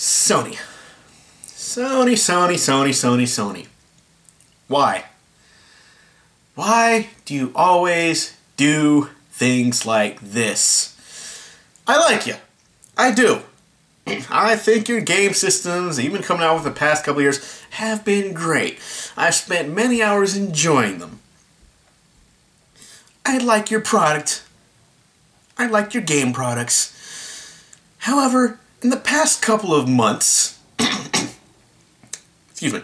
Sony. Sony. Why? Why do you always do things like this? I like you. I do. I think your game systems, even coming out with the past couple of years, have been great. I've spent many hours enjoying them. I like your product. I like your game products. However, in the past couple of months, excuse me,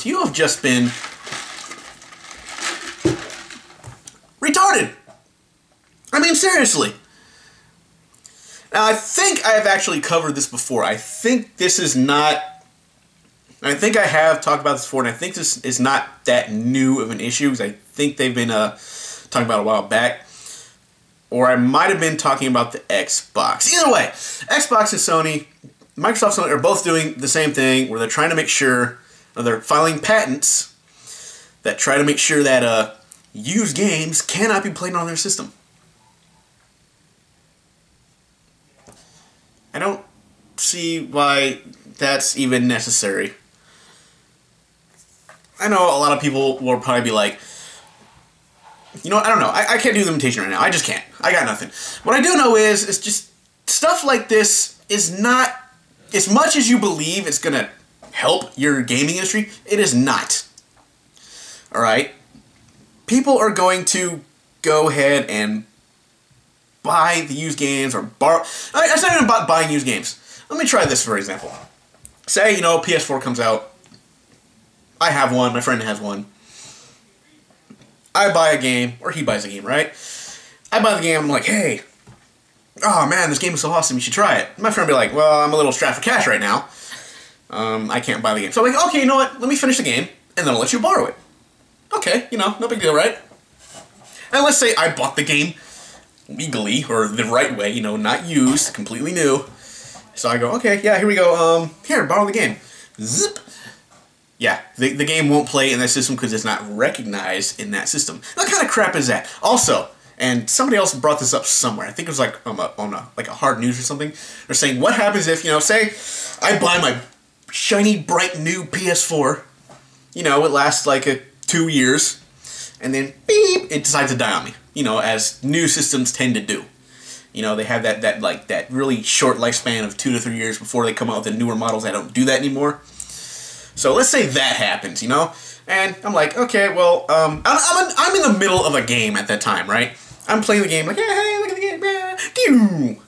you have just been retarded. I mean, seriously. Now, I think I have actually covered this before. I think this is not... I think I have talked about this before, and I think this is not that new of an issue, because I think they've been talking about it a while back. Or I might have been talking about the Xbox. Either way, Xbox and Sony, Microsoft and Sony are both doing the same thing, where they're trying to make sure, or they're filing patents that try to make sure that used games cannot be played on their system. I don't see why that's even necessary. I know a lot of people will probably be like, you know what, I don't know. I can't do the imitation right now. I just can't. I got nothing. What I do know is just stuff like this is not, as much as you believe it's going to help your gaming industry, it is not. Alright? People are going to go ahead and buy the used games or borrow. It's not even about buying used games. Let me try this for example. Say, you know, PS4 comes out. I have one. My friend has one. I buy a game, or he buys a game, right? I buy the game. I'm like, hey, oh man, this game is so awesome. You should try it. My friend will be like, well, I'm a little strapped for cash right now. I can't buy the game. So I'm like, okay, you know what? Let me finish the game, and then I'll let you borrow it. Okay, you know, no big deal, right? And let's say I bought the game legally, or the right way, you know, not used, completely new. So I go, okay, yeah, here we go, here, borrow the game. Zip. Yeah, the game won't play in that system because it's not recognized in that system. What kind of crap is that? Also, and somebody else brought this up somewhere, I think it was like on a hard news or something, they're saying, what happens if, you know, say, I buy my shiny, bright, new PS4, you know, it lasts like 2 years, and then, beep, it decides to die on me. You know, as new systems tend to do. You know, they have that really short lifespan of 2 to 3 years before they come out with the newer models that don't do that anymore. So let's say that happens, you know? And I'm like, okay, well, I'm in the middle of a game at that time, right? I'm playing the game like, hey, look at the game.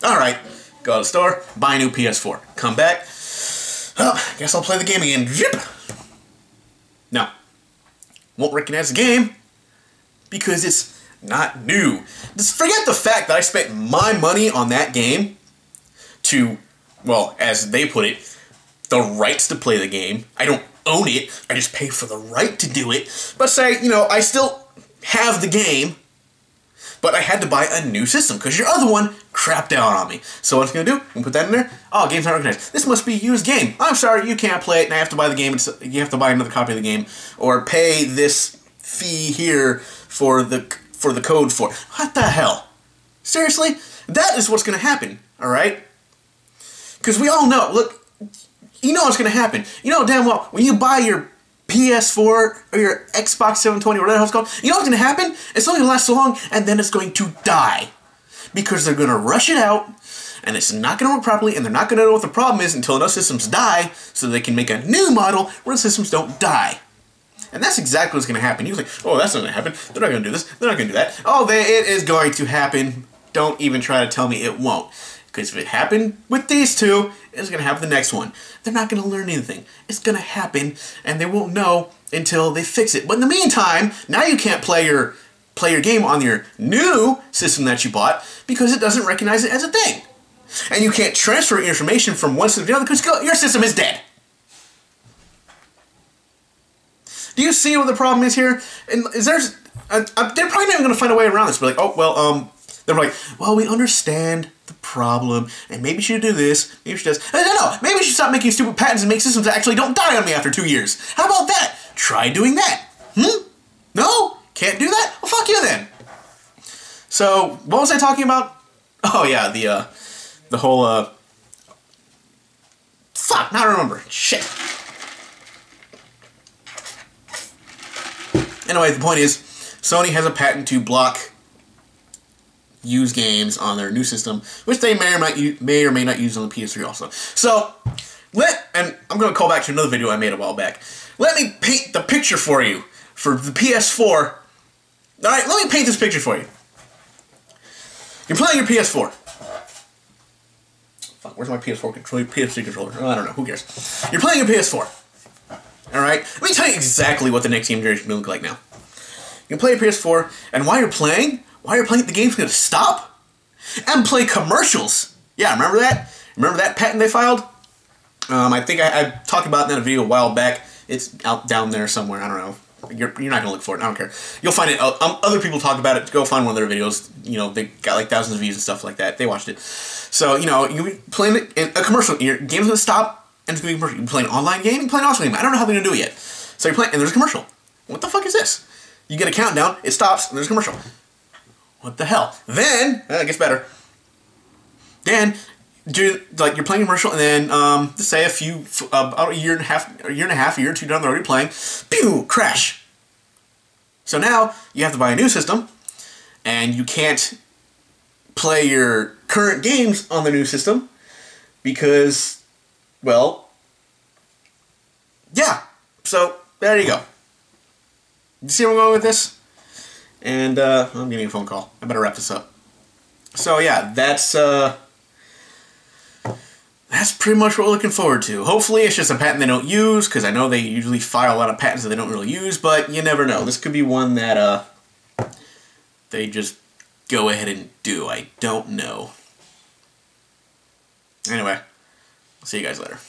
Alright, go to the store, buy a new PS4. Come back. Oh, guess I'll play the game again. Zip. No. Won't recognize the game because it's not new. Just forget the fact that I spent my money on that game to, well, as they put it, the rights to play the game. I don't own it. I just pay for the right to do it. But say, you know, I still have the game, but I had to buy a new system because your other one crapped out on me. So what I'm going to do, I'm going to put that in there. Oh, game's not recognized. This must be a used game. I'm sorry, you can't play it, and I have to buy the game. You have to buy another copy of the game, or pay this fee here for the code for it. What the hell? Seriously? That is what's going to happen, alright? Because we all know, look, you know what's going to happen. You know damn well, when you buy your PS4 or your Xbox 720 or whatever the hell it's called, you know what's going to happen? It's only going to last so long, and then it's going to die. Because they're going to rush it out, and it's not going to work properly, and they're not going to know what the problem is until those systems die, so they can make a new model where the systems don't die. And that's exactly what's going to happen. You think, oh, that's not going to happen. They're not going to do this. They're not going to do that. Oh, it is going to happen. Don't even try to tell me it won't. Because if it happened with these two, it's going to happen the next one. They're not going to learn anything. It's going to happen, and they won't know until they fix it. But in the meantime, now you can't play your game on your new system that you bought because it doesn't recognize it as a thing. And you can't transfer information from one system to the other because your system is dead. Do you see what the problem is here? And they're probably not even going to find a way around this. Be like, oh, well, they're like, well, we understand the problem, and maybe you should do this, maybe you should do this. No, maybe you should stop making stupid patents and make systems that actually don't die on me after 2 years. How about that? Try doing that. No? Can't do that? Well, fuck you then. So, what was I talking about? Oh yeah, the whole fuck, now I remember. Shit. Anyway, the point is, Sony has a patent to block used games on their new system, which they may or may not use on the PS3 also. So, and I'm going to call back to another video I made a while back. Let me paint the picture for you for the PS4. Alright, let me paint this picture for you. You're playing your PS4. Fuck, where's my PS4 controller? PS3 controller? Oh, I don't know, who cares? You're playing your PS4. Alright, let me tell you exactly what the next game generation will look like now. You can play your PS4, and while you're playing, the game's going to stop and play commercials. Yeah, remember that? Remember that patent they filed? I think I talked about that in a video a while back. It's out down there somewhere. I don't know. You're not going to look for it. I don't care. You'll find it. Other people talk about it. Go find one of their videos. You know, they got like thousands of views and stuff like that. They watched it. So, you know, you're playing it in a commercial. Your game's going to stop and it's going to be a commercial. You're playing an online game, you're playing an offline game. I don't know how they're going to do it yet. So you're playing, and there's a commercial. What the fuck is this? You get a countdown, it stops, and there's a commercial. What the hell? Then, it gets better. Then, you're playing a commercial, and then, let's say about a year and a half, a year or two down the road, you're playing, pew, crash. So now, you have to buy a new system, and you can't play your current games on the new system, because, well, yeah. So, there you go. You see where I'm going with this? And, I'm getting a phone call. I better wrap this up. So, yeah, that's pretty much what we're looking forward to. Hopefully, it's just a patent they don't use, because I know they usually file a lot of patents that they don't really use, but you never know. This could be one that, they just go ahead and do. I don't know. Anyway, I'll see you guys later.